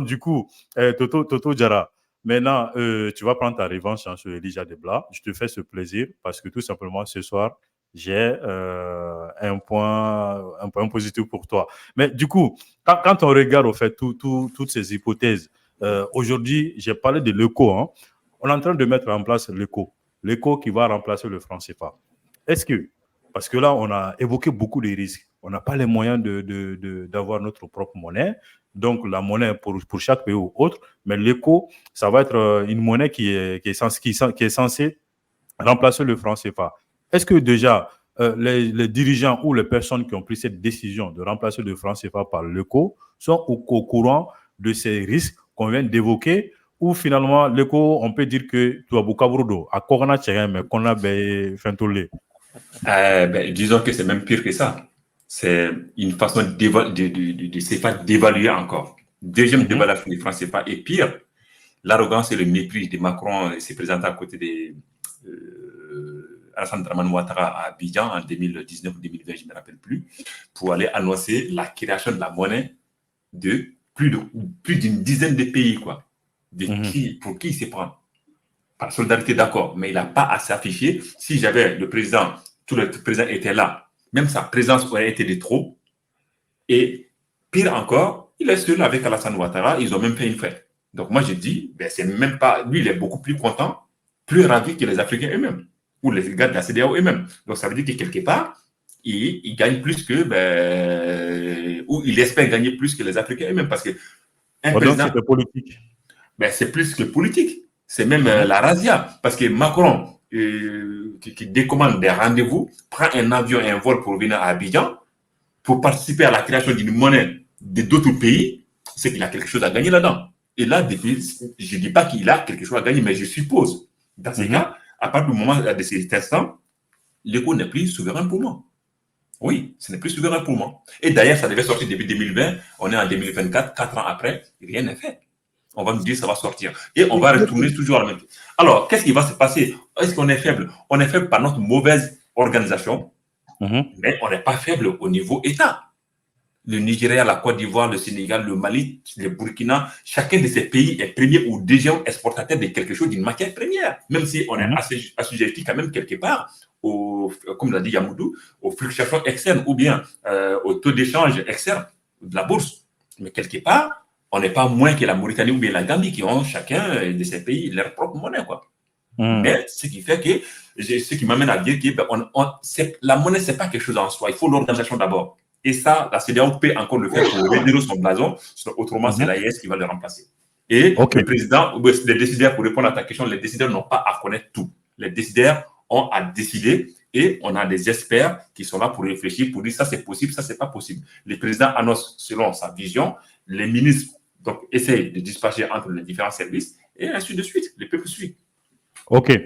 Du coup, Toto Diarra, maintenant, tu vas prendre ta revanche hein, sur Elijah Debla. Je te fais ce plaisir parce que tout simplement, ce soir, j'ai un point positif pour toi. Mais du coup, quand on regarde au fait toutes ces hypothèses, aujourd'hui, j'ai parlé de l'éco. Hein. On est en train de mettre en place l'éco qui va remplacer le franc CFA. Est-ce que, parce que là, on a évoqué beaucoup de risques, on n'a pas les moyens d'avoir notre propre monnaie, donc la monnaie pour chaque pays ou autre, mais l'éco, ça va être une monnaie qui est censée remplacer le franc CFA. Est-ce que déjà, les dirigeants ou les personnes qui ont pris cette décision de remplacer le franc CFA par l'éco sont au courant de ces risques qu'on vient d'évoquer ou finalement, l'éco, on peut dire que tu as beaucoup de à Corona mais qu'on a disons que c'est même pire que ça. C'est une façon de CFA d'évaluer encore. Deuxième dévaluation du franc CFA et pire, l'arrogance et le mépris de Macron s'est présenté à côté de Alassane Dramane Ouattara à Abidjan en 2019 ou 2020, je ne me rappelle plus, pour aller annoncer la création de la monnaie de plus d'une dizaine de pays, quoi. Pour qui il se prend? Par solidarité, d'accord, mais il n'a pas à s'afficher. Si j'avais le président, tout le président était là, même sa présence aurait été de trop. Et pire encore, il est seul avec Alassane Ouattara, ils ont même fait une fête. Donc moi je dis, c'est même pas, lui il est beaucoup plus content, plus ravi que les Africains eux-mêmes, ou les gars de la CEDEAO eux-mêmes. Donc ça veut dire que quelque part, il gagne plus que, ou il espère gagner plus que les Africains eux-mêmes, parce que un président, donc c'est politique. C'est plus que politique. C'est même la razzia. Parce que Macron, qui décommande des rendez-vous, prend un avion et un vol pour venir à Abidjan, pour participer à la création d'une monnaie d'autres pays, c'est qu'il a quelque chose à gagner là-dedans. Et là, je ne dis pas qu'il a quelque chose à gagner, mais je suppose, dans ces cas, à partir du moment de cet instant, l'éco n'est plus souverain pour moi. Oui, ce n'est plus souverain pour moi. Et d'ailleurs, ça devait sortir depuis 2020. On est en 2024, 4 ans après, rien n'est fait. On va nous dire que ça va sortir. Et on va retourner toujours à la même chose. Alors, qu'est-ce qui va se passer? Est-ce qu'on est faible? On est faible par notre mauvaise organisation, mais on n'est pas faible au niveau État. Le Nigeria, la Côte d'Ivoire, le Sénégal, le Mali, le Burkina, chacun de ces pays est premier ou deuxième exportateur de quelque chose, d'une matière première. Même si on est assujetti quand même quelque part, comme l'a dit Yamoudou, aux fluctuations externes ou bien au taux d'échange externe de la bourse. Mais quelque part, on n'est pas moins que la Mauritanie ou bien la Gambie qui ont chacun de ces pays leur propre monnaie, quoi. Mais ce qui fait que, ce qui m'amène à dire que la monnaie, c'est pas quelque chose en soi. Il faut l'organisation d'abord. Et ça, la CEDEAO peut encore le faire pour réduire son blason. Autrement, c'est l'AES qui va le remplacer. Et le président, les décideurs, pour répondre à ta question, les décideurs n'ont pas à connaître tout. Les décideurs ont à décider et on a des experts qui sont là pour réfléchir, pour dire ça c'est possible, ça c'est pas possible. Le président annonce selon sa vision, les ministres donc essayent de dispatcher entre les différents services et ainsi de suite. Le peuple suit. Ok.